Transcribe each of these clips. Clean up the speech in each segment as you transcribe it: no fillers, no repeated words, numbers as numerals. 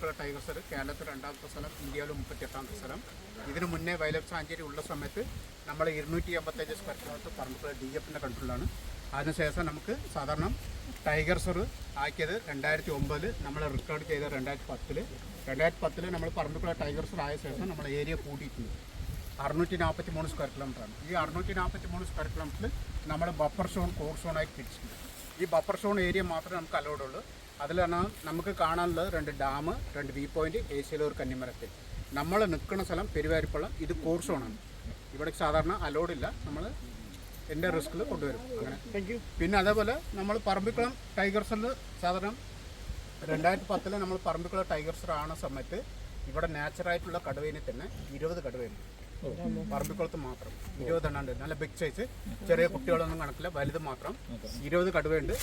പറമ്പിക്കുള tiger കേരളത്തിൽ 2ാമത്തെ സ്ഥലം, ഇന്ത്യയിൽ 38ാമത്തെ സ്ഥലം. ഇതിനു മുന്നേ വയലറ്റ് സാഞ്ചുറി ഉള്ള സമയത്ത് നമ്മൾ 255 സ്ക്വയർ കിലോമീറ്റർ പറമ്പിക്കുള DFന്റെ കൺട്രോളിലാണ്. അതിനുശേഷം നമുക്ക് സാധാരണ ടൈഗർ ആക്കിയത് 2009 നമ്മൾ റെക്കോർഡ് ചെയ്ത 2010 നമ്മൾ പറമ്പിക്കുള ടൈഗർ ആയ ശേഷം നമ്മൾ ഏരിയ കൂട്ടിയിട്ടുണ്ട്. 643 സ്ക്വയർ കിലോമീറ്ററാണ്. ഈ 643 സ്ക്വയർ കിലോമീറ്ററിൽ നമ്മൾ ബഫർ സോൺ, കോർ സോണായി തിരിച്ചിട്ടുണ്ട്. ഈ ബഫർ സോൺ ഏരിയ മാത്രമേ നമുക്ക് അലോഡുള്ളൂ. അതിലാണ് നമുക്ക് കാണാനുള്ളത് 2 ഡാം, 2 വ്യൂ പോയിന്റ്, ഏശ്യയിലൂർ കന്നിമരത്തിൽ. നമ്മൾ നിൽക്കുന്ന സ്ഥലം പെരുവാരിപ്പള്ളം. ഇത് കോർ സോണാണ്. ഇവിടെ സാധാരണ അലോഡില്ല. നമ്മൾ എൻ്റെ റിസ്കിൽ കൊണ്ടുവരും. അങ്ങനെ പിന്നെ അതേപോലെ നമ്മൾ പറമ്പിക്കുളം ടൈഗർസിൽ സാധാരണ 2010 നമ്മൾ പറമ്പിക്കുളം ടൈഗർസ് ആണ സമയത്ത് ഇവിടെ നാച്ചുറായിട്ടുള്ള കടുവേനെ തന്നെ 20 കടുവയുണ്ട്. പറമ്പിക്കുളത്ത് മാത്രം 20 എണ്ണുണ്ട്. നല്ല ബിഗ് സൈസ്, ചെറിയ കുട്ടികളൊന്നും കണക്കില്ല, വലുത് മാത്രം 20 കടുവയുണ്ട്.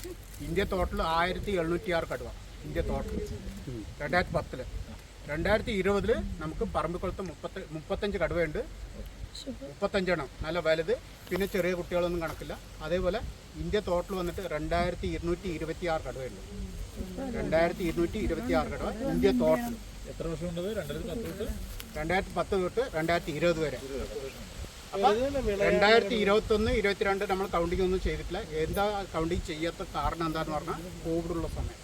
ഇന്ത്യ ടോട്ടൽ 1706 കടുവ ഇന്ത്യ ടോട്ടൽ 2010. 2020 നമുക്ക് പറമ്പിക്കുളത്ത് 35 കടുവയുണ്ട്. 35 എണ്ണം നല്ല വലുത്, പിന്നെ ചെറിയ കുട്ടികളൊന്നും കണക്കില്ല. അതേപോലെ ഇന്ത്യ ടോട്ടൽ വന്നിട്ട് 2226 കടുവയുണ്ട്. 2226 കടുവ ഇന്ത്യ ടോട്ടൽ. എത്ര വർഷം ഉണ്ടത്? 2010 തൊട്ട് 2020 വരെ. അപ്പം 2021, 22 നമ്മൾ കൗണ്ടിങ് ഒന്നും ചെയ്തിട്ടില്ല. എന്താ കൗണ്ടിങ് ചെയ്യാത്ത കാരണം എന്താണെന്ന് പറഞ്ഞാൽ കോവിഡുള്ള സമയം.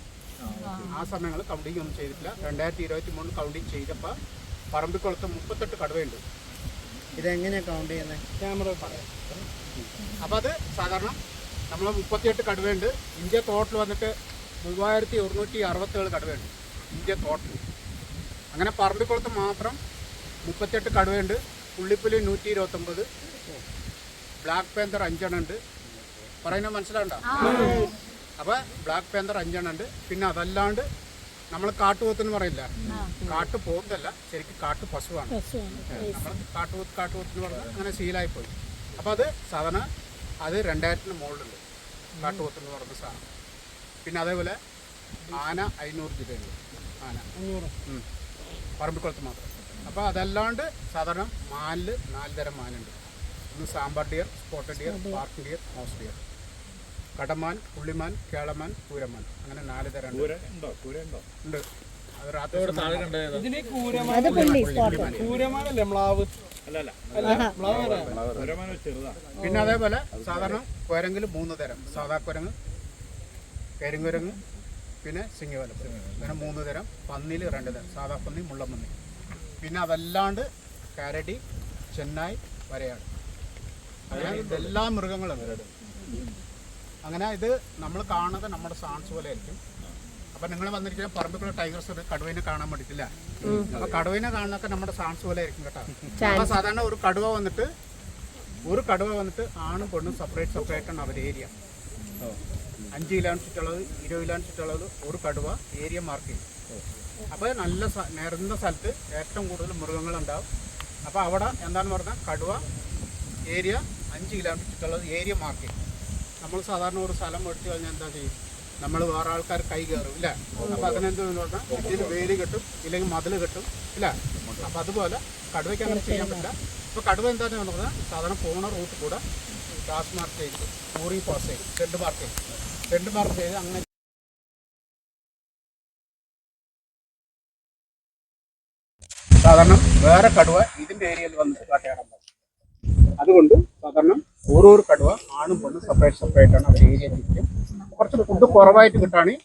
ആ സമയങ്ങൾ കൗണ്ടിങ് ഒന്നും ചെയ്തിട്ടില്ല. 2023 കൗണ്ടിങ് ചെയ്തപ്പോൾ പറമ്പിക്കുളത്ത് 38 കടുവയുണ്ട്. ഇതെങ്ങനെയാണ് കൗണ്ട് ചെയ്യുന്നത്? ക്യാമറ അപ്പോൾ അത് സാധാരണ നമ്മൾ 38 കടുവയുണ്ട്. ഇന്ത്യ ടോട്ടൽ വന്നിട്ട് 3167 കടുവയുണ്ട് ഇന്ത്യ ടോട്ടൽ. അങ്ങനെ പറമ്പിക്കുളത്ത് മാത്രം 38 കടുവയുണ്ട്. പുള്ളിപ്പുലി 129, ബ്ലാക്ക് പാന്തർ 5 എണ്ണം ഉണ്ട്. പറയുന്നത് മനസ്സിലാവണ്ട? അപ്പോൾ ബ്ലാക്ക് പാന്തർ 5 എണ്ണം ഉണ്ട്. പിന്നെ അതല്ലാണ്ട് നമ്മൾ കാട്ടുപോത്തെന്ന് പറയില്ല, കാട്ടു പോത്തല്ല, ശരിക്കും കാട്ടു പശുവാണ്. നമ്മൾ കാട്ടുപോത്ത് പറഞ്ഞാൽ അങ്ങനെ ശീലമായിപ്പോയി. അപ്പോൾ അത് സാധാരണ അത് 2000-ന് മുകളിലുണ്ട് കാട്ടുപോത്തെന്ന് പറയുന്ന സാധനം. പിന്നെ അതേപോലെ ആന 500 രൂപയുണ്ട്. ആന 500 പറമ്പിക്കുളത്ത് മാത്രം. അപ്പോൾ അതല്ലാണ്ട് സാധാരണ മാനിൽ 4 തരം മാനുണ്ട്. ഒന്ന് sambar deer, spotted deer, park deer, house deer, കടമാൻ, പുള്ളിമാൻ, കേളമാൻ, പൂരമാൻ, അങ്ങനെ 4 തരം ഉണ്ട്. അത് രാത്രി പിന്നെ അതേപോലെ സാധാരണ കുരങ്ങിൽ 3 തരം. സാധാ കുരങ്ങ്, കരിങ്കുരങ്ങ്, പിന്നെ സിംഗവലപ്പ്, അങ്ങനെ 3 തരം. പന്നിയിൽ 2 തരം, സാധാ പന്നി, മുള്ളപ്പന്നി. പിന്നെ അതല്ലാണ്ട് കരടി, ചെന്നായ്, വരയാട്, അങ്ങനെ ഇതെല്ലാ മൃഗങ്ങളും. അങ്ങനെ ഇത് നമ്മൾ കാണുന്നത് നമ്മുടെ സാൻസ് പോലെ ആയിരിക്കും. അപ്പം നിങ്ങൾ വന്നിരിക്കുന്ന പറമ്പിക്കുള്ള ടൈഗർസ് കടുവേനെ കാണാൻ വേണ്ടിയിട്ടില്ല. അപ്പം കടുവേനെ കാണുന്നൊക്കെ നമ്മുടെ സാൻസ് പോലെ ആയിരിക്കും കേട്ടോ. അപ്പം സാധാരണ ഒരു കടുവ വന്നിട്ട് ആണും പെണ്ണും സെപ്പറേറ്റാണ് അവർ ഏരിയ. 5 കിലോന് ചുറ്റുള്ളത്, 20 കിലോന് ചുറ്റുള്ളത് ഒരു കടുവ ഏരിയ മാർക്ക് ചെയ്യും. അപ്പോൾ നല്ല നിരന്ന സ്ഥലത്ത് ഏറ്റവും കൂടുതൽ മൃഗങ്ങളുണ്ടാവും. അപ്പോൾ അവിടെ എന്താണെന്ന് പറഞ്ഞാൽ കടുവ ഏരിയ 5 കിലോന് ചുറ്റുള്ളത് ഏരിയ മാർക്ക് ചെയ്യും. നമ്മൾ സാധാരണ ഒരു സ്ഥലം മേടിച്ചു കഴിഞ്ഞാൽ എന്താ ചെയ്യും? നമ്മൾ വേറെ ആൾക്കാർ കൈ കയറും ഇല്ല. അപ്പോൾ അതിനെന്തെന്ന് പറഞ്ഞാൽ ഇതിന് വേലി കെട്ടും, ഇല്ലെങ്കിൽ മതിൽ കെട്ടും ഇല്ല. അപ്പോൾ അതുപോലെ കടുവയ്ക്ക് അങ്ങനെ ചെയ്യാൻ പറ്റില്ല. ഇപ്പോൾ കടുവ എന്താണെന്ന് പറഞ്ഞാൽ സാധാരണ പോണ റൂട്ട് കൂടെ ക്രാസ് മാർക്ക് ചെയ്ത് ടൂറിങ് പാസ് ചെയ്യും, ഷെഡ് മാർക്ക് ചെയ്ത് അങ്ങനെ സാധാരണ വേറെ കടുവ ഇതിൻ്റെ ഏരിയയിൽ വന്നിട്ട് കാട്ടയാടാൻ പോകും. അതുകൊണ്ട് സാധാരണ ഓരോ കടുവ ആണും പെണ്ണും സെപ്പറേറ്റാണ് അവർ ഏരിയ തിരിക്കും. കുറച്ച് ഫുഡ് കുറവായിട്ട് കിട്ടുകയാണെങ്കിൽ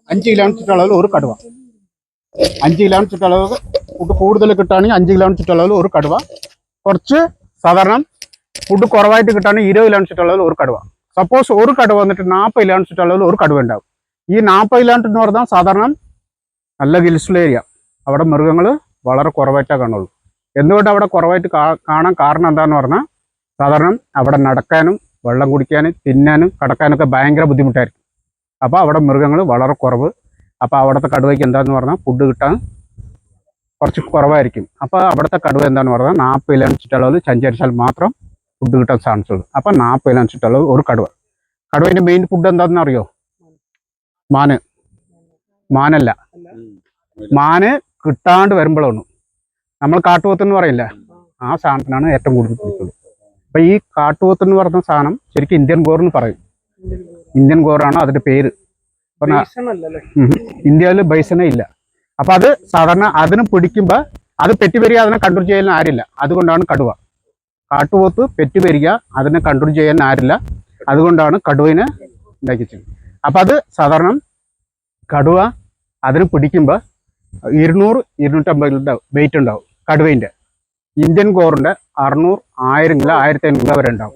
5 കിലോന് ചുറ്റളവിൽ ഒരു കടുവ, 5 കിലോന് ചുറ്റളവ് ഫുഡ് കൂടുതൽ കിട്ടുകയാണെങ്കിൽ 5 കിലോന് ചുറ്റളവിൽ ഒരു കടുവ. കുറച്ച് സാധാരണ ഫുഡ് കുറവായിട്ട് കിട്ടുകയാണെങ്കിൽ 20 കിലോന് ചുറ്റളവിൽ ഒരു കടുവ. സപ്പോസ് ഒരു കടുവ വന്നിട്ട് 40 കിലോന് ചുറ്റളവിൽ ഒരു കടുവ ഉണ്ടാവും. ഈ 40 കിലോമീറ്റർ എന്ന് പറഞ്ഞാൽ സാധാരണ നല്ല ഹിൽസുള്ള ഏരിയ. അവിടെ മൃഗങ്ങൾ വളരെ കുറവായിട്ടേ കാണുള്ളൂ. എന്തുകൊണ്ട് അവിടെ കുറവായിട്ട് കാണാൻ കാരണം എന്താണെന്ന് പറഞ്ഞാൽ സാധാരണ അവിടെ നടക്കാനും വെള്ളം കുടിക്കാനും തിന്നാനും കിടക്കാനൊക്കെ ഭയങ്കര ബുദ്ധിമുട്ടായിരിക്കും. അപ്പോൾ അവിടെ മൃഗങ്ങൾ വളരെ കുറവ്. അപ്പോൾ അവിടുത്തെ കടുവയ്ക്ക് എന്താണെന്ന് പറഞ്ഞാൽ ഫുഡ് കിട്ടാൻ കുറച്ച് കുറവായിരിക്കും. അപ്പോൾ അവിടുത്തെ കടുവ എന്താണെന്ന് പറഞ്ഞാൽ 40 കിലോന് ചുറ്റളവിൽ സഞ്ചരിച്ചാൽ മാത്രം ഫുഡ് കിട്ടാൻ ചാൻസ് ഉള്ളൂ. അപ്പം 40 കിലോന് ചുറ്റളവ് ഒരു കടുവ. കടുവേൻ്റെ മെയിൻ ഫുഡ് എന്താണെന്ന് അറിയോ? മാനല്ല. മാന് കിട്ടാണ്ട് വരുമ്പോഴാണ് നമ്മൾ കാട്ടുപോത്തെന്ന് പറയില്ല, ആ സാധനത്തിനാണ് ഏറ്റവും കൂടുതൽ പിടിക്കുന്നത്. അപ്പം ഈ കാട്ടുപോത്തെന്ന് പറഞ്ഞ സാധനം ശരിക്കും ഇന്ത്യൻ ഗോർ എന്ന് പറയും. ഇന്ത്യൻ ഗോറാണ് അതിൻ്റെ പേര്. അപ്പം ഇന്ത്യയിൽ ബൈസനെ ഇല്ല. അപ്പോൾ അത് സാധാരണ അതിന് പിടിക്കുമ്പോൾ അത് പെറ്റി വരിക അതിനെ കൺട്രോൾ ചെയ്യാൻ ആരില്ല. അതുകൊണ്ടാണ് കടുവ. കാട്ടുപോത്ത് പെറ്റി വരിക അതിനെ കൺട്രോൾ ചെയ്യാൻ ആരില്ല. അതുകൊണ്ടാണ് കടുവനെ ഉണ്ടാക്കിച്ചത്. അപ്പം അത് സാധാരണ കടുവ അതിന് പിടിക്കുമ്പോൾ 200-250 വെയിറ്റ് ഉണ്ടാവും. കടുവേൻ്റെ ഇന്ത്യൻ ഗോറിൻ്റെ 600-1000 1500 വരെ ഉണ്ടാവും.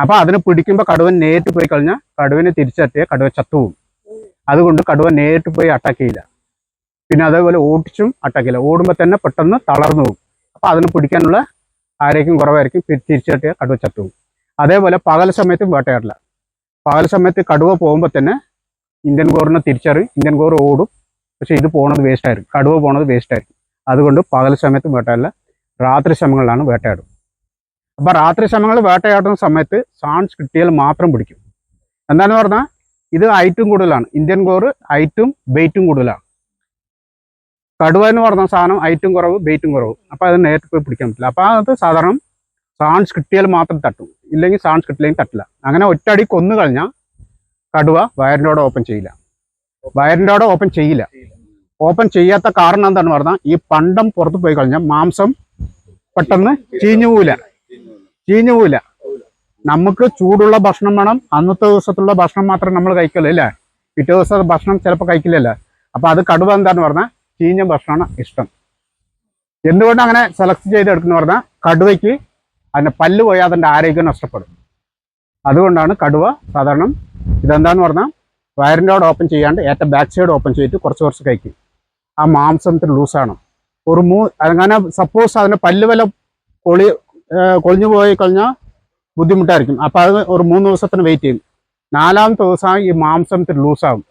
അപ്പോൾ അതിനെ പിടിക്കുമ്പോൾ കടുവൻ നേരിട്ട് പോയി കഴിഞ്ഞാൽ കടുവനെ തിരിച്ചെത്തിയാൽ കടുവ ചത്തുപോകും. അതുകൊണ്ട് കടുവ നേരിട്ട് പോയി അറ്റാക്ക് ചെയ്യില്ല. പിന്നെ അതേപോലെ ഓടിച്ചും അറ്റാക്ക് ചെയ്യില്ല. ഓടുമ്പോൾ തന്നെ പെട്ടെന്ന് തളർന്നു പോകും. അപ്പോൾ അതിനെ പിടിക്കാനുള്ള ആരോഗ്യം കുറവായിരിക്കും. തിരിച്ചെത്തിയാൽ കടുവ ചത്തുപോകും. അതേപോലെ പകൽ സമയത്തും വേട്ടയാടില്ല. പകൽ സമയത്ത് കടുവ പോകുമ്പോൾ തന്നെ ഇന്ത്യൻ ഗോറിനെ തിരിച്ചറിയും. ഇന്ത്യൻ ഗോർ ഓടും. പക്ഷേ ഇത് പോകുന്നത് വേസ്റ്റായിരിക്കും. കടുവ പോകുന്നത് വേസ്റ്റായിരിക്കും. അതുകൊണ്ട് പകൽ സമയത്തും വേട്ടയാടില്ല. രാത്രി സമയങ്ങളിലാണ് വേട്ടയാടും. അപ്പോൾ രാത്രി സമയങ്ങളിൽ വേട്ടയാടുന്ന സമയത്ത് ചാൻസ് കിട്ടിയാൽ മാത്രം പിടിക്കും. എന്താണെന്ന് പറഞ്ഞാൽ ഇത് ഹൈറ്റും കൂടുതലാണ്. ഇന്ത്യൻ ഗോർ ഹൈറ്റും വെയിറ്റും കൂടുതലാണ്. കടുവ എന്ന് പറഞ്ഞ സാധനം ഹൈറ്റും കുറവ് വെയിറ്റും കുറവ്. അപ്പോൾ അത് നേരിട്ട് പോയി പിടിക്കാൻ പറ്റില്ല. അപ്പോൾ അത് സാധാരണ ചാൻസ് കിട്ടിയാൽ മാത്രം തട്ടും. ഇല്ലെങ്കിൽ ചാൻസ് കിട്ടില്ലെങ്കിൽ തട്ടില്ല. അങ്ങനെ ഒറ്റയടി കൊന്നു കഴിഞ്ഞാൽ കടുവ വയറിൻ്റെ ഓപ്പൺ ചെയ്യില്ല. വയറിൻ്റെ ഓപ്പൺ ചെയ്യില്ല. ഓപ്പൺ ചെയ്യാത്ത കാരണം എന്താണെന്ന് പറഞ്ഞാൽ ഈ പണ്ടം പുറത്ത് പോയി കഴിഞ്ഞാൽ മാംസം പെട്ടെന്ന് ചീഞ്ഞു പോവില്ല. നമുക്ക് ചൂടുള്ള ഭക്ഷണം വേണം. അന്നത്തെ ദിവസത്തുള്ള ഭക്ഷണം മാത്രം നമ്മൾ കഴിക്കല്ലോ അല്ലേ. പിറ്റേ ദിവസത്തെ ഭക്ഷണം ചിലപ്പോൾ കഴിക്കില്ലല്ലോ. അപ്പോൾ അത് കടുവ എന്താണെന്ന് പറഞ്ഞാൽ ചീഞ്ഞ ഭക്ഷണമാണ് ഇഷ്ടം. എന്തുകൊണ്ട് അങ്ങനെ സെലക്ട് ചെയ്തെടുക്കുന്ന പറഞ്ഞാൽ കടുവയ്ക്ക് അതിൻ്റെ പല്ല് പോയാൽ അതിൻ്റെ ആരോഗ്യം നഷ്ടപ്പെടും. അതുകൊണ്ടാണ് കടുവ സാധാരണ ഇതെന്താന്ന് പറഞ്ഞാൽ വയറിൻ്റെ ഓപ്പൺ ചെയ്യാണ്ട് ഏറ്റവും ബാക്ക് സൈഡ് ഓപ്പൺ ചെയ്തിട്ട് കുറച്ച് കഴിക്കും. ആ മാംസത്തിന് ലൂസാണ്. അങ്ങനെ സപ്പോസ് അതിൻ്റെ പല്ല് വല്ല കൊളിഞ്ഞു പോയി കഴിഞ്ഞാൽ ബുദ്ധിമുട്ടായിരിക്കും. അപ്പോൾ അത് ഒരു 3 ദിവസത്തിന് വെയിറ്റ് ചെയ്യും. 4ാമത്തെ ദിവസം ഈ മാംസത്തിന് ലൂസാവും.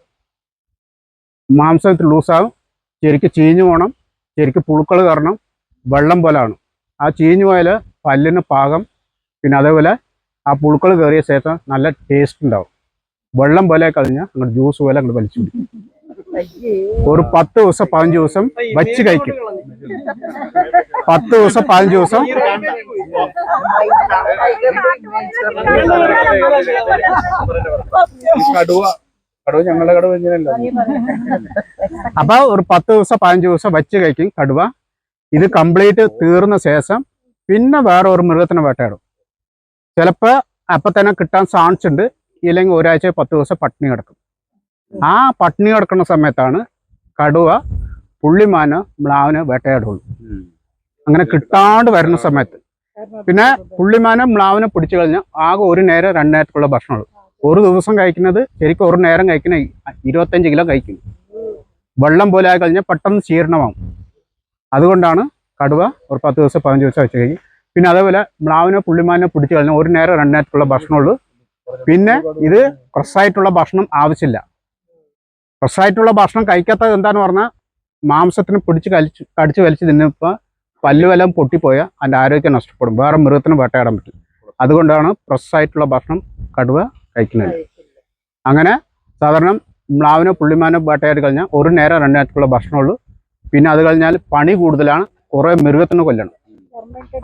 ശരിക്കും ചീഞ്ഞു പോകണം. ശരിക്കും പുഴുക്കൾ കയറണം. വെള്ളം പോലാണ്. ആ ചീഞ്ഞു പോയാൽ പല്ലിന് പാകം. പിന്നെ അതേപോലെ ആ പുഴുക്കൾ കയറിയ ശേഷം നല്ല ടേസ്റ്റ് ഉണ്ടാവും. വെള്ളം പോലെ കഴിഞ്ഞാൽ അങ്ങോട്ട് ജ്യൂസ് പോലെ അങ്ങോട്ട് വലിച്ചു പിടിക്കും. ഒരു 10 ദിവസം 15 ദിവസം വച്ച് കഴിക്കും. 10 ദിവസം 15 ദിവസം ഞങ്ങളുടെ കടുവ ഇങ്ങനെയല്ല. അപ്പൊ ഒരു 10 ദിവസം 15 ദിവസം വച്ച് കഴിക്കും കടുവ. ഇത് കംപ്ലീറ്റ് തീർന്ന ശേഷം പിന്നെ വേറെ ഒരു മൃഗത്തിനെ വേട്ടയാടും. ചിലപ്പോൾ അപ്പം തന്നെ കിട്ടാൻ ചാൻസ് ഉണ്ട്. ഇല്ലെങ്കിൽ ഒരാഴ്ച 10 ദിവസം പട്ടിണി കിടക്കും. ആ പട്ടിണി കിടക്കുന്ന സമയത്താണ് കടുവ പുള്ളിമാന് മ്ലാവിനെ വേട്ടയാടുള്ളൂ. അങ്ങനെ കിട്ടാണ്ട് വരുന്ന സമയത്ത് പിന്നെ പുള്ളിമാനെ മ്ലാവിനെ പിടിച്ചു കഴിഞ്ഞാൽ ആകെ 1 നേരം 2 നേരത്തുള്ള ഭക്ഷണമുള്ളൂ. ഒരു ദിവസം കഴിക്കുന്നത് ശരിക്കും ഒരു നേരം കഴിക്കുന്ന 25 കിലോ കഴിക്കും. വെള്ളം പോലെ ആയി കഴിഞ്ഞാൽ പെട്ടെന്ന് ജീർണമാകും. അതുകൊണ്ടാണ് കടുവ ഒരു 10 ദിവസം 15 ദിവസം വെച്ച് കഴിക്കും. പിന്നെ അതേപോലെ മ്ലാവിനെ പുള്ളിമാനെ പിടിച്ചു കഴിഞ്ഞാൽ 1 നേരം 2 നേരത്തുള്ള ഭക്ഷണമുള്ളൂ. പിന്നെ ഇത് ഫ്രഷായിട്ടുള്ള ഭക്ഷണം ആവശ്യമില്ല. ഫ്രഷായിട്ടുള്ള ഭക്ഷണം കഴിക്കാത്തത് എന്താന്ന് പറഞ്ഞാൽ മാംസത്തിന് കടിച്ച് വലിച്ച് തിന്നിപ്പോൾ പല്ല് വല്ലതും പൊട്ടിപ്പോയാൽ അതിൻ്റെ ആരോഗ്യം നഷ്ടപ്പെടും. വേറെ മൃഗത്തിന് വേട്ടയാടാൻ പറ്റും. അതുകൊണ്ടാണ് ഫ്രഷായിട്ടുള്ള ഭക്ഷണം കടുവ കഴിക്കുന്നത്. അങ്ങനെ സാധാരണ മ്ലാവിനെ പുള്ളിമാനെ വേട്ടയാടി കഴിഞ്ഞാൽ 1 നേരം 2 നേരത്തുള്ള ഭക്ഷണമുള്ളൂ. പിന്നെ അത് കഴിഞ്ഞാൽ പണി കൂടുതലാണ്. കുറേ മൃഗത്തിന് കൊല്ലണം.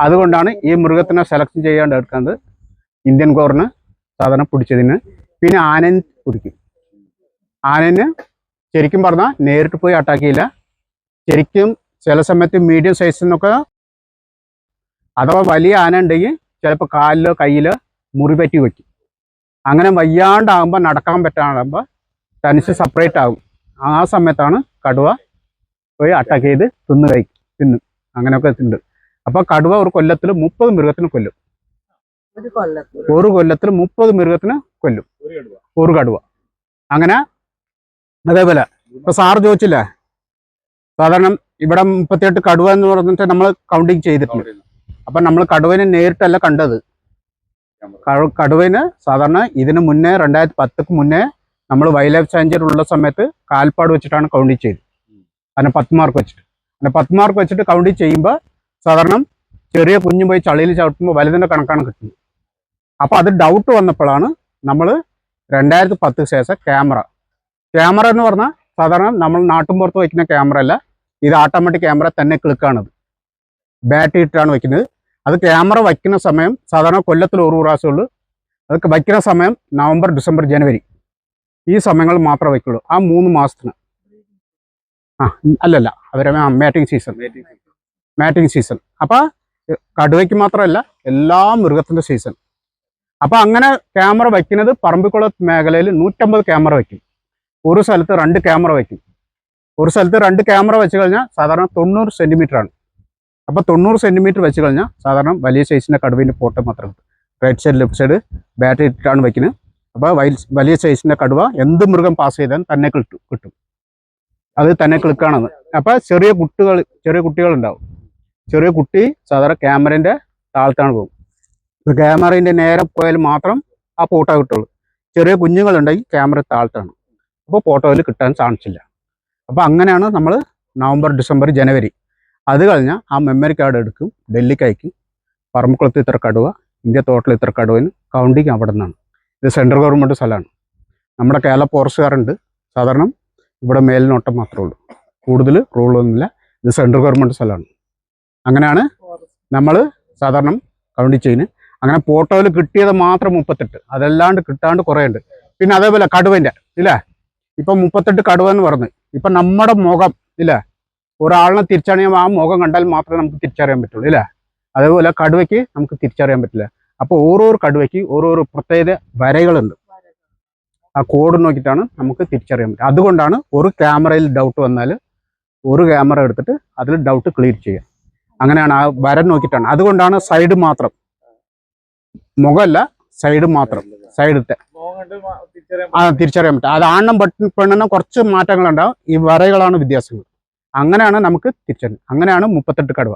അതുകൊണ്ടാണ് ഈ മൃഗത്തിനെ സെലക്ട് ചെയ്യാണ്ട് എടുക്കുന്നത്. ഇന്ത്യൻ ഗോറിന് സാധാരണ പിടിച്ചതിന്. പിന്നെ ആനനെ പിടിക്കും. ആനന് ശരിക്കും പറഞ്ഞാൽ നേരിട്ട് പോയി അറ്റാക്ക് ചെയ്യില്ല. ശരിക്കും ചില സമയത്ത് മീഡിയം സൈസിൽ നിന്നൊക്കെ അഥവാ വലിയ ആന ഉണ്ടെങ്കിൽ ചിലപ്പോൾ കാലിലോ കയ്യിലോ മുറി പറ്റി വയ്ക്കും. അങ്ങനെ വയ്യാണ്ടാകുമ്പോൾ നടക്കാൻ പറ്റാണ്ടാകുമ്പോൾ തനിച്ച് സെപ്പറേറ്റ് ആകും. ആ സമയത്താണ് കടുവ പോയി അറ്റാക്ക് ചെയ്ത് തിന്നും. അങ്ങനെയൊക്കെ ഉണ്ട്. അപ്പോൾ കടുവ ഒരു കൊല്ലത്തിൽ 30 മൃഗത്തിന് കൊല്ലും. ഒരു കൊല്ലത്തിൽ 30 മൃഗത്തിന് കൊല്ലും ഒരു കടുവ. അങ്ങനെ അതേപോലെ ഇപ്പൊ സാറ് ചോദിച്ചില്ലേ, സാധാരണ ഇവിടെ 38 കടുവ എന്ന് പറഞ്ഞിട്ട് നമ്മൾ കൗണ്ടിങ് ചെയ്തിട്ടുണ്ട്. അപ്പം നമ്മൾ കടുവനെ നേരിട്ടല്ല കണ്ടത്. കടുവന് സാധാരണ ഇതിന് മുന്നേ 2010 മുന്നേ നമ്മൾ വൈൽഡ് ലൈഫ് സാങ്ച്വറി ഉള്ള സമയത്ത് കാൽപ്പാട് വെച്ചിട്ടാണ് കൗണ്ടിങ് ചെയ്തത്. അതിനെ 10 മാർക്ക് വെച്ചിട്ട്. അങ്ങനെ 10 മാർക്ക് വെച്ചിട്ട് കൗണ്ടിങ് ചെയ്യുമ്പോൾ സാധാരണ ചെറിയ കുഞ്ഞു പോയി ചളിയിൽ ചവിട്ടുമ്പോൾ വലുതിൻ്റെ കണക്കാണ് കിട്ടുന്നത്. അപ്പോൾ അത് ഡൗട്ട് വന്നപ്പോഴാണ് നമ്മൾ 2010 ശേഷം ക്യാമറ എന്ന് പറഞ്ഞാൽ സാധാരണ നമ്മൾ നാട്ടുമ്പുറത്ത് വയ്ക്കുന്ന ക്യാമറ അല്ല. ഇത് ഓട്ടോമാറ്റിക് ക്യാമറ തന്നെ ക്ലിക്കാണത്. ബാറ്ററി ഇട്ടാണ് വയ്ക്കുന്നത്. അത് ക്യാമറ വയ്ക്കുന്ന സമയം സാധാരണ കൊല്ലത്തിൽ ഒരു പ്രാവശ്യമുള്ളൂ. അതൊക്കെ വയ്ക്കുന്ന സമയം നവംബർ, ഡിസംബർ, ജനുവരി ഈ സമയങ്ങൾ മാത്രമേ വയ്ക്കുള്ളൂ. ആ 3 മാസത്തിന് അല്ലല്ല അവരെ മാറ്റിംഗ് സീസൺ അപ്പോൾ കടുവയ്ക്ക് മാത്രമല്ല എല്ലാ മൃഗത്തിൻ്റെ സീസൺ. അപ്പോൾ അങ്ങനെ ക്യാമറ വയ്ക്കുന്നത് പറമ്പിക്കുളം മേഖലയിൽ 150 ക്യാമറ വയ്ക്കും. ഒരു സ്ഥലത്ത് 2 ക്യാമറ വയ്ക്കും. ഒരു സ്ഥലത്ത് 2 ക്യാമറ വെച്ച് കഴിഞ്ഞാൽ സാധാരണ 90 സെൻറ്റിമീറ്ററാണ്. അപ്പോൾ 90 സെൻറ്റിമീറ്റർ വെച്ച് കഴിഞ്ഞാൽ സാധാരണ വലിയ സൈസിൻ്റെ കടുവേൻ്റെ ഫോട്ടോ മാത്രം കിട്ടും. Right side left side battery ഇട്ടിട്ടാണ് വയ്ക്കുന്നത്. അപ്പോൾ വലിയ സൈസിൻ്റെ കടുവ എന്ത് മൃഗം പാസ് ചെയ്താൽ തന്നെ കിട്ടും. അത് തന്നെ ക്ലിക്കാണെന്ന്. അപ്പോൾ ചെറിയ കുട്ടികളുണ്ടാവും. ചെറിയ കുട്ടി സാധാരണ ക്യാമറേൻ്റെ താഴത്താണ് പോകും. ഇപ്പോൾ ക്യാമറേൻ്റെ നേരെ പോയാൽ മാത്രം ആ ഫോട്ടോ കിട്ടുള്ളൂ. ചെറിയ കുഞ്ഞുങ്ങളുണ്ടെങ്കിൽ ക്യാമറ താഴത്താണ്. അപ്പോൾ ഫോട്ടോയിൽ കിട്ടാൻ ചാൻസ് ഇല്ല. അപ്പോൾ അങ്ങനെയാണ് നമ്മൾ നവംബർ, ഡിസംബർ, ജനുവരി അത് കഴിഞ്ഞാൽ ആ മെമ്മറി കാർഡ് എടുക്കും, ഡൽഹിക്ക് അയക്കും. പറമ്പക്കുളത്ത് ഇത്ര കടുവ, ഇന്ത്യ തോട്ടിൽ ഇത്ര കടുവന് കൗണ്ടിങ് അവിടെ നിന്നാണ്. ഇത് സെൻട്രൽ ഗവൺമെൻറ് സ്ഥലമാണ്. നമ്മുടെ കേരള ഫോറസ്റ്റുകാരുണ്ട്. സാധാരണ ഇവിടെ മേൽനോട്ടം മാത്രമേ ഉള്ളൂ, കൂടുതൽ റൂളൊന്നുമില്ല. ഇത് സെൻട്രൽ ഗവൺമെൻറ് സ്ഥലമാണ്. അങ്ങനെയാണ് നമ്മൾ സാധാരണ കൗണ്ടി ചെയ്യുന്നത്. അങ്ങനെ ഫോട്ടോയിൽ കിട്ടിയത് മാത്രം 38, അതല്ലാണ്ട് കിട്ടാണ്ട് കുറേ ഉണ്ട്. പിന്നെ അതേപോലെ കടുവൻ്റെ ഇല്ലേ, ഇപ്പം 38 കടുവ എന്ന് പറഞ്ഞു. ഇപ്പം നമ്മുടെ മുഖം ഇല്ലേ, ഒരാളിനെ തിരിച്ചറിയുമ്പോൾ ആ മുഖം കണ്ടാൽ മാത്രമേ നമുക്ക് തിരിച്ചറിയാൻ പറ്റുള്ളൂ ഇല്ലേ. അതേപോലെ കടുവയ്ക്ക് നമുക്ക് തിരിച്ചറിയാൻ പറ്റില്ല. അപ്പോൾ ഓരോ കടുവയ്ക്ക് ഓരോരോ പ്രത്യേക വരകളുണ്ട്. ആ കോഡ് നോക്കിയിട്ടാണ് നമുക്ക് തിരിച്ചറിയാൻ പറ്റുക. അതുകൊണ്ടാണ് ഒരു ക്യാമറയിൽ ഡൗട്ട് വന്നാൽ ഒരു ക്യാമറ എടുത്തിട്ട് അതിൽ ഡൗട്ട് ക്ലിയർ ചെയ്യുക. അങ്ങനെയാണ് ആ വര നോക്കിയിട്ടാണ്. അതുകൊണ്ടാണ് സൈഡ് മാത്രം, മുഖമല്ല സൈഡ് മാത്രം, സൈഡത്തെ തിരിച്ചറിയാൻ പറ്റും. അത് ആണ്ണും പെണ്ണിനും കുറച്ച് മാറ്റങ്ങളുണ്ടാവും. ഈ വരകളാണ് വ്യത്യാസങ്ങൾ. അങ്ങനെയാണ് നമുക്ക് തിരിച്ചറിയുന്നത്. അങ്ങനെയാണ് 38 കടുവ.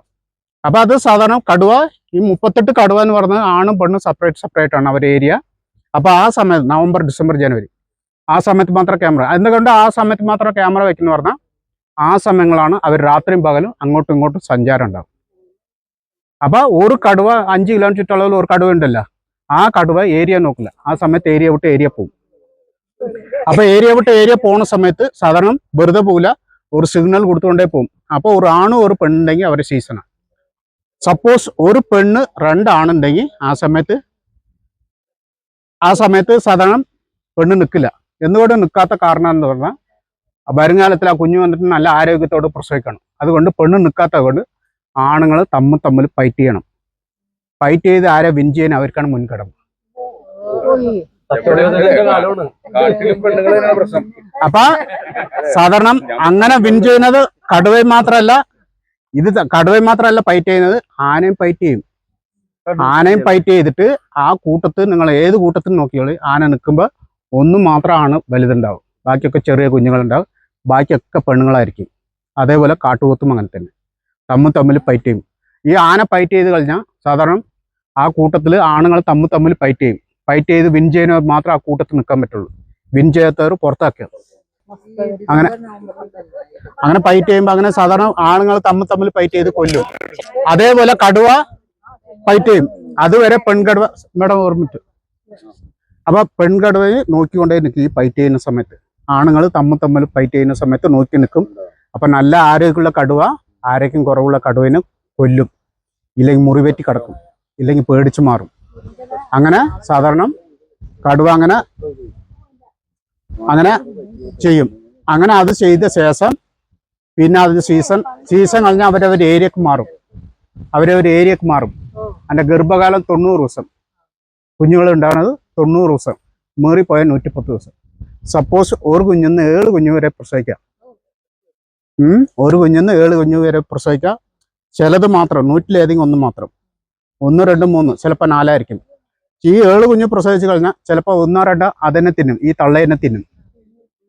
അപ്പോൾ അത് സാധാരണ കടുവ, ഈ 38 കടുവ എന്ന് പറഞ്ഞാൽ ആണും പെണ്ണും സെപ്പറേറ്റ് ആണ് അവർ ഏരിയ. അപ്പോൾ ആ സമയത്ത് നവംബർ, ഡിസംബർ, ജനുവരി ആ സമയത്ത് മാത്രം ക്യാമറ. എന്തുകൊണ്ട് ആ സമയത്ത് മാത്രം ക്യാമറ വയ്ക്കുന്ന പറഞ്ഞാൽ ആ സമയങ്ങളാണ് അവർ രാത്രിയും പകലും അങ്ങോട്ടും ഇങ്ങോട്ടും സഞ്ചാരം ഉണ്ടാവും. അപ്പോൾ ഒരു കടുവ 5 കിലോമീറ്റർ ചുറ്റളവിൽ ഒരു കടുവ ഉണ്ടല്ലോ, ആ കടുവ ഏരിയ നോക്കില്ല. ആ സമയത്ത് ഏരിയ വിട്ട് ഏരിയ പോകും. അപ്പോൾ ഏരിയ വിട്ട് ഏരിയ പോകുന്ന സമയത്ത് സാധാരണ വെറുതെ പോകില്ല, ഒരു സിഗ്നൽ കൊടുത്തുകൊണ്ടേ പോകും. അപ്പോൾ ഒരു ആണും ഒരു പെണ്ണുണ്ടെങ്കിൽ അവരുടെ സീസണാണ്. സപ്പോസ് ഒരു പെണ്ണ് 2 ആണുണ്ടെങ്കിൽ ആ സമയത്ത് സാധാരണ പെണ്ണ് നിൽക്കില്ല. എന്തുകൊണ്ട് നിൽക്കാത്ത കാരണം എന്ന് പറഞ്ഞാൽ വരുംകാലത്തിൽ ആ കുഞ്ഞു വന്നിട്ട് നല്ല ആരോഗ്യത്തോട് പ്രസവിക്കണം. അതുകൊണ്ട് പെണ്ണ് നിൽക്കാത്തത് കൊണ്ട് ആണുങ്ങൾ തമ്മിൽ ഫൈറ്റ് ചെയ്യണം. ഫൈറ്റ് ചെയ്ത് ആരെ വിൻ ചെയ്യാൻ അവർക്കാണ് മുൻകടമ. അപ്പൊ സാധാരണ അങ്ങനെ വിൻ ചെയ്യുന്നത് കടുവയും മാത്രമല്ല ഫൈറ്റ് ചെയ്യുന്നത്, ആനയും ഫൈറ്റ് ചെയ്യും. ആനയും ഫൈറ്റ് ചെയ്തിട്ട് ആ കൂട്ടത്തിൽ നിങ്ങൾ ഏത് കൂട്ടത്തിൽ നോക്കിയോളൂ, ആന നിൽക്കുമ്പോൾ ഒന്നും മാത്രമാണ് വലുതുണ്ടാവും, ബാക്കിയൊക്കെ ചെറിയ കുഞ്ഞുങ്ങളുണ്ടാവും, ബാക്കിയൊക്കെ പെണ്ണുങ്ങളായിരിക്കും. അതേപോലെ കാട്ടുപോത്തും അങ്ങനെ തന്നെ തമ്മിൽ ഫൈറ്റ് ചെയ്യും. ഈ ആന ഫൈറ്റ് ചെയ്ത് കഴിഞ്ഞാൽ സാധാരണ ആ കൂട്ടത്തിൽ ആണുങ്ങൾ തമ്മിൽ ഫൈറ്റ് ചെയ്യും. ഫൈറ്റ് ചെയ്ത് വിൻ ചെയ്യുന്നവർ മാത്രം ആ കൂട്ടത്തിൽ നിൽക്കാൻ പറ്റുള്ളൂ. വിൻ ചെയ്യാത്തവർ പുറത്താക്കുക. അങ്ങനെ ഫൈറ്റ് ചെയ്യുമ്പോൾ അങ്ങനെ സാധാരണ ആണുങ്ങൾ തമ്മിൽ ഫൈറ്റ് ചെയ്ത് കൊല്ലും. അതേപോലെ കടുവ ഫൈറ്റ് ചെയ്യും. അതുവരെ പെൺകടുവ മേഡം ഓർമ്മിച്ചു. അപ്പൊ പെൺകടുവയെ നോക്കിക്കൊണ്ടേ നിൽക്കും. ഈ ഫൈറ്റ് ചെയ്യുന്ന സമയത്ത് ആണുങ്ങൾ തമ്മിൽ ഫൈറ്റ് ചെയ്യുന്ന സമയത്ത് നോക്കി നിൽക്കും. അപ്പൊ നല്ല ആരോഗ്യമുള്ള കടുവ ആരോഗ്യം കുറവുള്ള കടുവനെ കൊല്ലും, ഇല്ലെങ്കിൽ മുറിവേറ്റി കിടക്കും, ഇല്ലെങ്കിൽ പേടിച്ചു മാറും. അങ്ങനെ സാധാരണ കടുവ അങ്ങനെ ചെയ്യും. അങ്ങനെ അത് ചെയ്ത ശേഷം പിന്നെ അത് സീസൺ കഴിഞ്ഞാൽ അവരവർ ഏരിയക്ക് മാറും. അതിൻ്റെ ഗർഭകാലം 90 ദിവസം. കുഞ്ഞുങ്ങൾ ഉണ്ടാകുന്നത് 90 ദിവസം, മേറിപ്പോയാൽ 110 ദിവസം. സപ്പോസ് ഒരു കുഞ്ഞിന്ന് 7 കുഞ്ഞു വരെ പ്രസവിക്കാം. ഒരു കുഞ്ഞിന്ന് 7 കുഞ്ഞു വരെ പ്രസവിക്കാം. ചിലത് മാത്രം 100-ലേതെങ്കിലും ഒന്ന് മാത്രം, 1, 2, 3, ചിലപ്പോൾ 4 ആയിരിക്കും. ഈ 7 കുഞ്ഞ് പ്രസവിച്ച് കഴിഞ്ഞാൽ ചിലപ്പോൾ 1, 2 അതിനെ തിന്നും, ഈ തള്ളേനെ തിന്നും.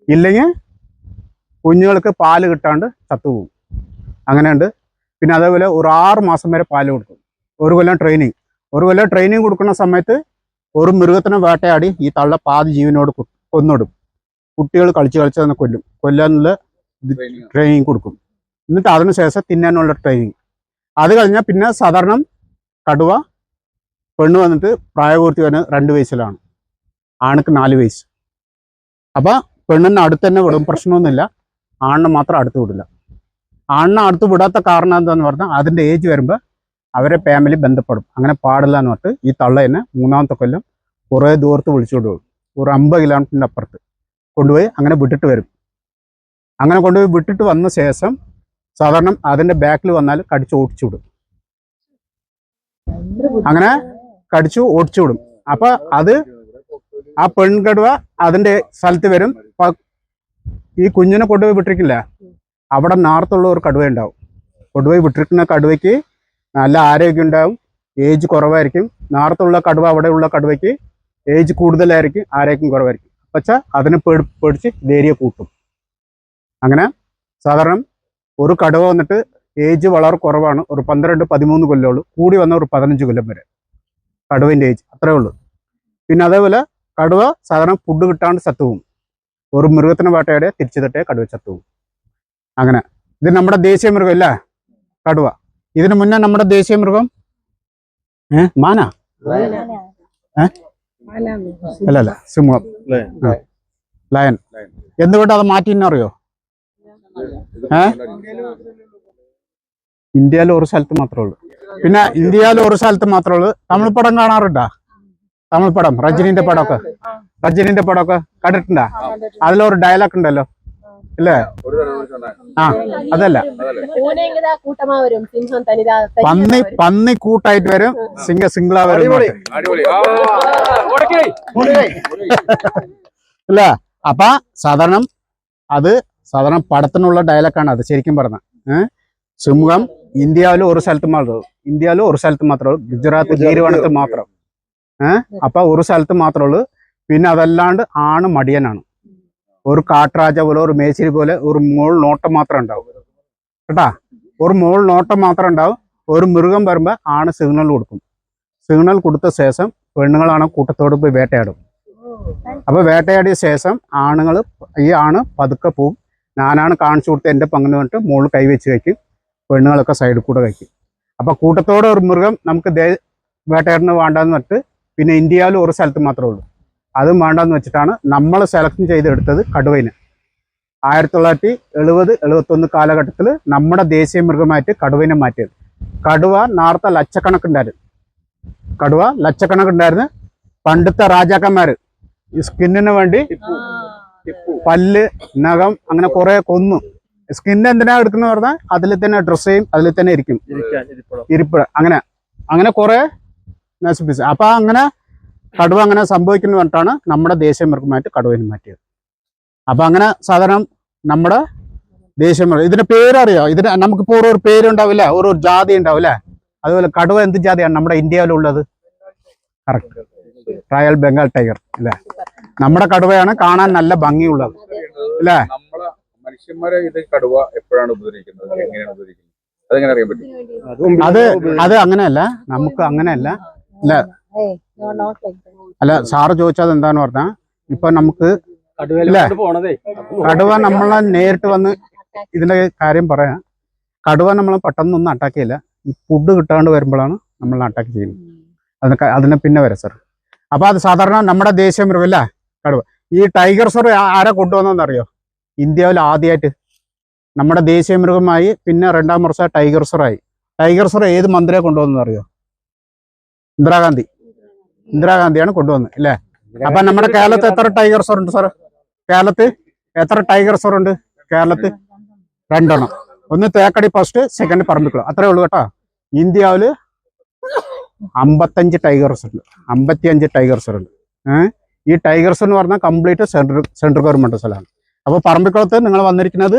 ഇല്ലെങ്കിൽ കുഞ്ഞുങ്ങൾക്ക് പാല് കിട്ടാണ്ട് ചത്തുപോകും. അങ്ങനെയുണ്ട്. പിന്നെ അതേപോലെ ഒരു 6 മാസം വരെ പാല് കൊടുക്കും. ഒരു കൊല്ലം ട്രെയിനിങ് കൊടുക്കുന്ന സമയത്ത് ഒരു മൃഗത്തിനെ വേട്ടയാടി ഈ തള്ള പാതി ജീവനോട് കൊന്നിടും. കുട്ടികൾ കളിച്ച് തന്നെ കൊല്ലാനുള്ള ട്രെയിനിങ് കൊടുക്കും. എന്നിട്ട് അതിനുശേഷം തിന്നാനുള്ള ട്രെയിനിങ്. അത് കഴിഞ്ഞാൽ പിന്നെ സാധാരണ കടുവ പെണ്ണ് വന്നിട്ട് പ്രായപൂർത്തി വരുന്നത് 2 വയസ്സിലാണ്, ആണിക്ക് 4 വയസ്സ്. അപ്പം പെണ്ണിനെ അടുത്ത് തന്നെ വിടും, പ്രശ്നമൊന്നുമില്ല. ആണിനെ മാത്രം അടുത്ത് വിടില്ല. ആണിനെ അടുത്ത് വിടാത്ത കാരണം എന്താണെന്ന് പറഞ്ഞാൽ അതിൻ്റെ ഏജ് വരുമ്പോൾ അവരെ ഫാമിലി ബന്ധപ്പെടും. അങ്ങനെ പാടില്ല എന്ന് പറഞ്ഞിട്ട് ഈ തള്ള തന്നെ 3-ാമത്തെ കൊല്ലം കുറേ ദൂരത്ത് വിളിച്ചുകൊണ്ട് പോകും. ഒരു 50 കിലോമീറ്ററിൻ്റെ അപ്പുറത്ത് കൊണ്ടുപോയി അങ്ങനെ വിട്ടിട്ട് വരും. അങ്ങനെ കൊണ്ടുപോയി വിട്ടിട്ട് വന്ന ശേഷം സാധാരണ അതിൻ്റെ ബാക്കിൽ വന്നാൽ കടിച്ച് ഓടിച്ചു വിടും. അങ്ങനെ കടിച്ചു ഓടിച്ചു വിടും. അപ്പൊ അത് ആ പെൺകടുവ അതിൻ്റെ സ്ഥലത്ത് വരും. ഈ കുഞ്ഞിനെ കൊണ്ടുപോയി വിട്ടിരിക്കില്ല, അവിടെ നാർത്തുള്ള ഒരു കടുവ ഉണ്ടാവും. കൊണ്ടുപോയി വിട്ടിരിക്കുന്ന കടുവയ്ക്ക് നല്ല ആരോഗ്യം ഉണ്ടാവും, ഏജ് കുറവായിരിക്കും. നാർത്തുള്ള കടുവ അവിടെയുള്ള കടുവയ്ക്ക് ഏജ് കൂടുതലായിരിക്കും, ആരോഗ്യം കുറവായിരിക്കും. പക്ഷെ അതിനെ പേടിച്ച് ധൈര്യ കൂട്ടും. അങ്ങനെ സാധാരണ ഒരു കടുവ വന്നിട്ട് ഏജ് വളരെ കുറവാണ്, ഒരു 12-13 കൊല്ലമുള്ളൂ, കൂടി വന്ന ഒരു 15 കൊല്ലം വരെ കടുവേൻ്റെ ഏജ്, അത്രേ ഉള്ളൂ. പിന്നെ അതേപോലെ കടുവ സാധാരണ ഫുഡ് കിട്ടാണ്ട് ചത്തുപോകും. ഒരു മൃഗത്തിനെ വേട്ടയാടെ തിരിച്ചു തട്ടേ കടുവ ചത്തുപോകും. അങ്ങനെ ഇത് നമ്മുടെ ദേശീയ മൃഗം അല്ലേ കടുവ. ഇതിനു മുന്നേ നമ്മുടെ ദേശീയ മൃഗം മാന അല്ല സിംഹം, ലയൺ. എന്തുകൊണ്ട് അത് മാറ്റി അറിയോ? ഇന്ത്യയിൽ ഒരു സ്ഥലത്ത് മാത്രമേ ഉള്ളൂ. പിന്നെ ഇന്ത്യയിൽ ഒരു സ്ഥലത്ത് മാത്രമേ ഉള്ളൂ. തമിഴ് പടം കാണാറുണ്ടാ? തമിഴ് പടം, രജനീന്റെ പടമൊക്കെ കണ്ടിട്ടുണ്ടാ? അതിലൊരു ഡയലോഗ് ഉണ്ടല്ലോ ഇല്ലേ? ആ അതല്ല, പന്നി കൂട്ടായിട്ട് വരും, സിംഗിളാ വരും ഇല്ല. അപ്പൊ സാധാരണ പടത്തിനുള്ള ഡയലോഗാണ് അത്. ശരിക്കും പറഞ്ഞ സിംഹം ഇന്ത്യയിലും ഒരു സ്ഥലത്ത് മാത്രമേ ഉള്ളൂ, ഗുജറാത്ത് ഗീർവനത്തിൽ മാത്രം. അപ്പൊ ഒരു സ്ഥലത്ത് മാത്രമേ ഉള്ളൂ. പിന്നെ അതല്ലാണ്ട് ആണ് മടിയനാണ്. ഒരു കാട്ടുരാജ പോലെ, ഒരു മേച്ചിരി പോലെ ഒരു മോൾ നോട്ടം മാത്രം ഉണ്ടാവും കേട്ടാ. ഒരു മോൾ നോട്ടം മാത്രം ഉണ്ടാവും. ഒരു മൃഗം വരുമ്പോൾ ആണ് സിഗ്നൽ കൊടുക്കും. സിഗ്നൽ കൊടുത്ത ശേഷം പെണ്ണുങ്ങളാണ് കൂട്ടത്തോട് പോയി വേട്ടയാടും. അപ്പൊ വേട്ടയാടിയ ശേഷം ഈ ആണ് പതുക്കെ പോവും. ഞാനാണ് കാണിച്ചു കൊടുത്ത് എൻ്റെ പങ്കിന് വേണ്ടിട്ട് മോള് കൈവച്ച് കഴിക്കും, പെണ്ണുങ്ങളൊക്കെ സൈഡിൽ കൂടെ കഴിക്കും. അപ്പൊ കൂട്ടത്തോടെ ഒരു മൃഗം നമുക്ക് വേട്ടയാടുന്ന വേണ്ടാന്ന് വെച്ചിട്ട് പിന്നെ ഇന്ത്യയിലും ഒരു സ്ഥലത്ത് മാത്രമേ ഉള്ളൂ, അതും വേണ്ടെന്ന് വെച്ചിട്ടാണ് നമ്മൾ സെലക്ഷൻ ചെയ്തെടുത്തത് കടുവയിനെ. 1970-71 കാലഘട്ടത്തിൽ നമ്മുടെ ദേശീയ മൃഗമായിട്ട് കടുവയിനെ മാറ്റിയത്. കടുവ നേരത്തെ ലക്ഷക്കണക്കുണ്ടായിരുന്നു. പണ്ടത്തെ രാജാക്കന്മാര് ഈ സ്കിന്നിന് വേണ്ടി പല്ല്, നഖം അങ്ങനെ കുറെ കൊന്നു. സ്കിന്ന് എന്തിനാ എടുക്കുന്ന പറഞ്ഞാൽ അതിൽ തന്നെ ഡ്രസ് ചെയ്യും, അതിൽ തന്നെ ഇരിപ്പിട അങ്ങനെ കുറെ നശിപ്പിച്ചു. അപ്പൊ അങ്ങനെ കടുവ അങ്ങനെ സംഭവിക്കുന്നു പറഞ്ഞിട്ടാണ് നമ്മുടെ ദേശീയ മൃഗമായിട്ട് കടുവയിനെ മാറ്റിയത്. അപ്പൊ അങ്ങനെ സാധാരണ നമ്മുടെ ദേശീയ മൃഗം, ഇതിന്റെ പേരറിയോ? ഇതിന് നമുക്കിപ്പോ ഓരോ പേരുണ്ടാവില്ല, ഓരോ ജാതി ഉണ്ടാവില്ല. അതുപോലെ കടുവ എന്ത് ജാതിയാണ് നമ്മുടെ ഇന്ത്യയിലുള്ളത്? കറക്റ്റ്, റോയൽ ബംഗാൾ ടൈഗർ അല്ലേ? നമ്മുടെ കടുവയാണ് കാണാൻ നല്ല ഭംഗിയുള്ളത് അല്ലേ? മനുഷ്യന്മാരെ ഇത് കടുവ എപ്പോഴാണ് ഉപദ്രവിക്കുന്നത്, എങ്ങനെയാണ് ഉപദ്രവിക്കുന്നത്, അതെങ്ങനെ അറിയാൻ പറ്റും? അത് അങ്ങനെയല്ല, നമുക്ക് അങ്ങനെയല്ല അല്ല. സാറ് ചോദിച്ചത് എന്താന്ന് പറഞ്ഞാൽ ഇപ്പൊ നമുക്ക് കടുവ നമ്മളെ നേരിട്ട് വന്ന് ഇതിന്റെ കാര്യം പറയാം. കടുവ നമ്മളെ പെട്ടെന്നൊന്നും അറ്റാക്ക് ചെയ്യില്ല. ഈ ഫുഡ് കിട്ടാണ്ട് വരുമ്പോഴാണ് നമ്മൾ അറ്റാക്ക് ചെയ്യുന്നത്. അതിനെ പിന്നെ വരാം സാർ. അപ്പൊ അത് സാധാരണ നമ്മുടെ ദേശീയ മൃഗമല്ല കടുവ. ഈ ടൈഗർ സർ ആരാ കൊണ്ടുവന്നറിയോ? ഇന്ത്യയിൽ ആദ്യമായിട്ട് നമ്മുടെ ദേശീയ മൃഗമായി. പിന്നെ 2ാം വർഷം ടൈഗർ സറായി. ടൈഗർ സർ ഏത് മന്ത്രിയെ കൊണ്ടുവന്നറിയോ? ഇന്ദിരാഗാന്ധിയാണ് കൊണ്ടുവന്നത് അല്ലേ? അപ്പൊ നമ്മുടെ കേരളത്തിൽ എത്ര ടൈഗർ സർ ഉണ്ട് സാർ? കേരളത്തിൽ എത്ര ടൈഗർ സർ ഉണ്ട്? കേരളത്തിൽ 2 എണ്ണം. ഒന്ന് തേക്കടി ഫസ്റ്റ്, സെക്കൻഡ് പറമ്പിക്കുളം, അത്രേ ഉള്ളൂ കേട്ടോ. ഇന്ത്യയില് 55 ടൈഗർസ് ഉണ്ട്, 55 ടൈഗർസ് ഉണ്ട്. ഈ ടൈഗർസ് എന്ന് പറഞ്ഞാൽ കംപ്ലീറ്റ് സെൻട്രൽ ഗവൺമെന്റ് സ്ഥലമാണ്. അപ്പൊ പറമ്പിക്കുളത്ത് നിങ്ങൾ വന്നിരിക്കുന്നത്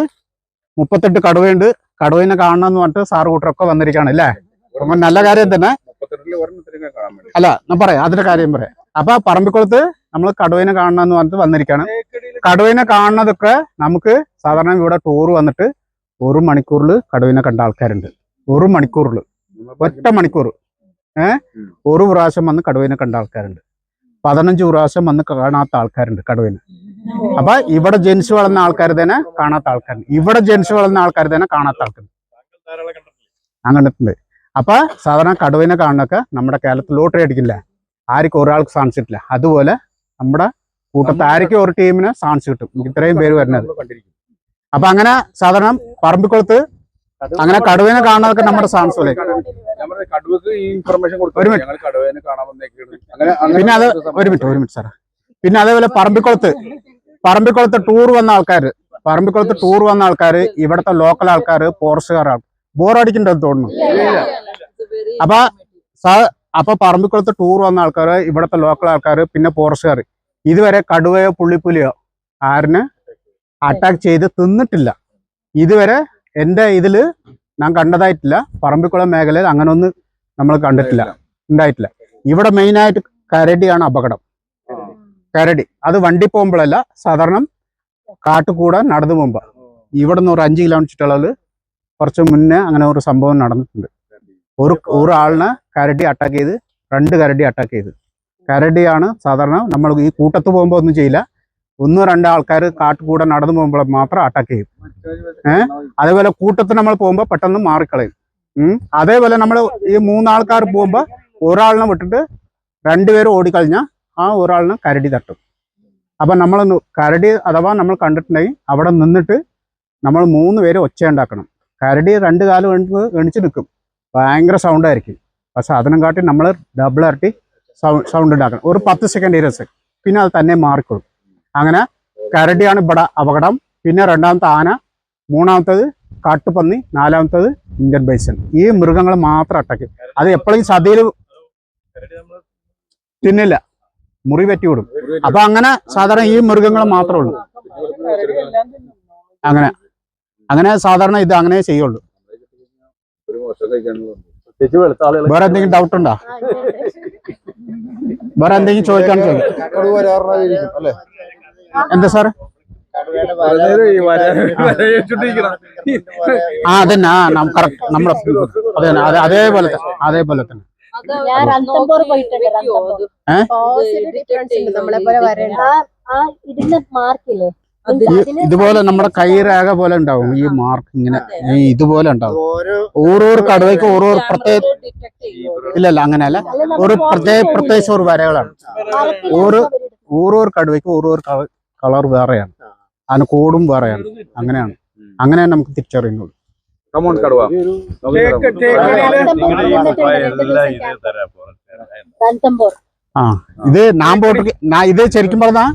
38 കടുവയുണ്ട്. കടുവയിനെ കാണണമെന്ന് പറഞ്ഞിട്ട് സാറ് കൂട്ടരൊക്കെ വന്നിരിക്കുകയാണ് അല്ലേ? അപ്പൊ നല്ല കാര്യം തന്നെ അല്ല, ഞാൻ പറയാം അതിന്റെ കാര്യം പറയാം. അപ്പൊ പറമ്പിക്കുളത്ത് നമ്മൾ കടുവയിനെ കാണണമെന്ന് പറഞ്ഞിട്ട് വന്നിരിക്കുകയാണ്. കടുവയിനെ കാണുന്നതൊക്കെ നമുക്ക് സാധാരണ ഇവിടെ ടൂർ വന്നിട്ട് 1 മണിക്കൂറിൽ കടുവയിനെ കണ്ട ആൾക്കാരുണ്ട്. 1 മണിക്കൂറിൽ, ഒറ്റ മണിക്കൂർ ഒരു പ്രാവശ്യം വന്ന് കടുവയിനെ കണ്ട ആൾക്കാരുണ്ട്. 15 പ്രാവശ്യം വന്ന് കാണാത്ത ആൾക്കാരുണ്ട് കടുവയിനെ. അപ്പൊ ഇവിടെ ജനിച്ചു വളർന്ന ആൾക്കാർ തന്നെ കാണാത്ത ആൾക്കാരുണ്ട്, ഇവിടെ ജനിച്ചു വളർന്ന ആൾക്കാർ തന്നെ കാണാത്ത ആൾക്കാരുണ്ട്. അങ്ങനെ അപ്പൊ സാധാരണ കടുവയിനെ കാണുന്നൊക്കെ നമ്മുടെ കേരളത്തിൽ ലോട്ടറി അടിക്കില്ല, ആർക്കും ഒരാൾക്ക് ചാൻസ് കിട്ടില്ല. അതുപോലെ നമ്മുടെ കൂട്ടത്ത് ആർക്കും ഒരു ടീമിന് ചാൻസ് കിട്ടും. ഇത്രയും പേര് വരുന്നത്. അപ്പൊ അങ്ങനെ സാധാരണ പറമ്പിക്കുളത്ത് അങ്ങനെ കടുവയിനെ കാണാനൊക്കെ നമ്മുടെ ചാൻസ് പോലെ. പിന്നെ ഒരു മിനിറ്റ് സാറേ. പിന്നെ അതേപോലെ പറമ്പിക്കുളത്ത് ടൂർ വന്ന ആൾക്കാർ പറമ്പിക്കുളത്ത് ടൂർ വന്ന ആൾക്കാർ, ഇവിടുത്തെ ലോക്കൽ ആൾക്കാർ, ഫോറസ്റ്റുകാരാണ്. ബോറടിക്കണ്ടെന്ന് തോന്നുന്നു. അപ്പൊ പറമ്പിക്കുളത്ത് ടൂർ വന്ന ആൾക്കാർ, ഇവിടുത്തെ ലോക്കൽ ആൾക്കാർ, പിന്നെ ഫോറസ്റ്റുകാർ ഇതുവരെ കടുവയോ പുള്ളിപ്പുലിയോ ആരിനെ അറ്റാക്ക് ചെയ്ത് തിന്നിട്ടില്ല. ഇതുവരെ എൻ്റെ ഇതിൽ ഞാൻ കണ്ടതായിട്ടില്ല. പറമ്പിക്കുളം മേഖലയിൽ അങ്ങനെ ഒന്നും നമ്മൾ കണ്ടിട്ടില്ല, ഉണ്ടായിട്ടില്ല. ഇവിടെ മെയിനായിട്ട് കരടിയാണ് അപകടം. കരടി അത് വണ്ടി പോകുമ്പോഴല്ല, സാധാരണ കാട്ടുകൂടെ നടന്നു പോകുമ്പോൾ. ഇവിടെ നിന്ന് ഒരു 5 കിലോമീറ്റർ ചുറ്റളവിൽ കുറച്ച് മുന്നേ അങ്ങനെ ഒരു സംഭവം നടന്നിട്ടുണ്ട്. ഒരാളിനെ കരടി അറ്റാക്ക് ചെയ്ത്, 2 കരടി അറ്റാക്ക് ചെയ്ത്. കരടിയാണ് സാധാരണ നമ്മൾ ഈ കൂട്ടത്ത് പോകുമ്പോൾ ഒന്നും ചെയ്യില്ല. 1-2 ആൾക്കാർ കാട്ടുകൂടെ നടന്നു പോകുമ്പോൾ മാത്രം അറ്റാക്ക് ചെയ്യും. അതേപോലെ കൂട്ടത്ത് നമ്മൾ പോകുമ്പോൾ പെട്ടെന്ന് മാറിക്കളയും. അതേപോലെ നമ്മൾ ഈ 3 ആൾക്കാർ പോകുമ്പോൾ ഒരാളിനെ വിട്ടിട്ട് 2 പേര് ഓടിക്കളഞ്ഞാൽ ആ ഒരാളിനെ കരടി തട്ടും. അപ്പം നമ്മൾ കരടി അഥവാ നമ്മൾ കണ്ടിട്ടുണ്ടെങ്കിൽ അവിടെ നിന്നിട്ട് നമ്മൾ 3 പേര് ഒച്ച ഉണ്ടാക്കണം. കരടി 2 കാല് എണിച്ച് നിൽക്കും, ഭയങ്കര സൗണ്ടായിരിക്കും. പക്ഷെ അതിനും കാട്ടി നമ്മൾ ഡബിൾ ഇരട്ടി സൗണ്ട് ഉണ്ടാക്കണം. ഒരു 10 സെക്കൻഡ് 20 സെക്കൻഡ്, പിന്നെ അത് തന്നെ മാറിക്കൊള്ളും. അങ്ങനെ കരടിയാണ് ഇവിടെ അപകടം. പിന്നെ 2ാമത്തെ ആന, 3ാമത്തേത് കാട്ടുപന്നി, 4ാമത്തേത് ഇന്ത്യൻ ബൈസൺ. ഈ മൃഗങ്ങൾ മാത്രം അറ്റാക്ക്. അത് എപ്പോഴും സദ്യയിൽ തിന്നില്ല, മുറി പറ്റി വിടും. അപ്പൊ അങ്ങനെ സാധാരണ ഈ മൃഗങ്ങൾ മാത്രമേ ഉള്ളൂ. അങ്ങനെ സാധാരണ ഇത് അങ്ങനെ ചെയ്യുള്ളൂ. വേറെ എന്തെങ്കിലും ഡൗട്ട് ഉണ്ടോ? വേറെ എന്തെങ്കിലും ചോദിക്കാൻ എന്താ സാറ്? അതന്നെ കറക്റ്റ് നമ്മളെ അതേപോലെ തന്നെ. ഇതുപോലെ നമ്മുടെ കൈരേഖ പോലെ ഉണ്ടാവും ഈ മാർക്ക്, ഇങ്ങനെ ഇതുപോലെ ഉണ്ടാവും. ഓരോ കടുവയ്ക്ക് ഓരോ പ്രത്യേക ഇല്ലല്ല, അങ്ങനെയല്ല, ഒരു പ്രത്യേകിച്ച് ഒരു വരകളാണ്. ഓരോ കടുവയ്ക്ക് ഓരോ കളർ വേറെയാണ്, അതിന് കോഡും വേറെയാണ്. അങ്ങനെയാണ് നമുക്ക് തിരിച്ചറിയുന്നത്. ഇത് ഇത് ശരിക്കും പറഞ്ഞാൽ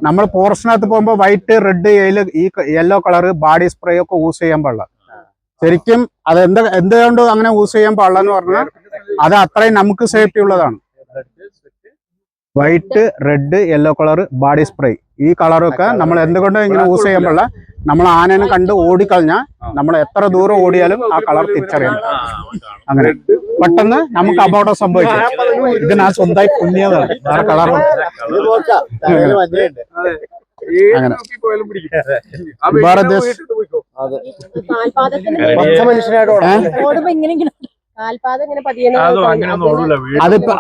നമ്മൾ ഫോറസ്റ്റിനകത്ത് പോകുമ്പോൾ വൈറ്റ്, റെഡ്, ഈ യെല്ലോ കളറ് ബോഡി സ്പ്രേ ഒക്കെ യൂസ് ചെയ്യാൻ പാടില്ല. ശരിക്കും അത് എന്തുകൊണ്ട് അങ്ങനെ യൂസ് ചെയ്യാൻ പാടില്ല എന്ന് പറഞ്ഞാൽ അത് അത്രയും നമുക്ക് സേഫ്റ്റി ഉള്ളതാണ്. White, red, yellow colour body spray, ഈ കളറൊക്കെ നമ്മൾ എന്തുകൊണ്ട് ഇങ്ങനെ യൂസ് ചെയ്യാൻ പാടില്ല. നമ്മൾ ആനനെ കണ്ട് ഓടിക്കളഞ്ഞാൽ നമ്മൾ എത്ര ദൂരം ഓടിയാലും ആ കളർ തിരിച്ചറിയണം. അങ്ങനെ പെട്ടെന്ന് നമുക്ക് അപകടം സംഭവിക്കും. ഇത് ഞാൻ സ്വന്തമായി പുണ്യതാണ്, വേറെ കളർ അങ്ങനെ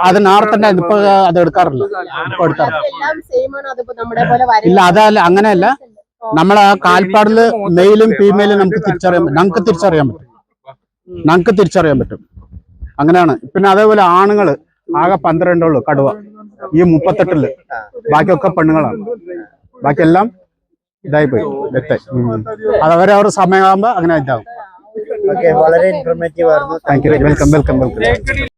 അത് നാർത്തന്നെ ഇപ്പൊ അത് എടുക്കാറില്ല. ഇല്ല, അതല്ല, അങ്ങനെയല്ല. നമ്മളെ കാൽപ്പാടില് മെയിലും ഫീമെയിലും നമുക്ക് തിരിച്ചറിയാൻ പറ്റും. അങ്ങനെയാണ്. പിന്നെ അതേപോലെ ആണുങ്ങള് ആകെ 12 ഉള്ളു കടുവ ഈ 38-ല്. ബാക്കിയൊക്കെ പെണ്ണുങ്ങളാണ്. ബാക്കിയെല്ലാം ഇതായി പോയി എത്തായി. അത് അവരവരുടെ സമയമാകുമ്പോ അങ്ങനെ ഇതാവും. വളരെ ഇൻഫോർമേറ്റീവ് ആയിരുന്നു. Thank you. വെൽക്കം.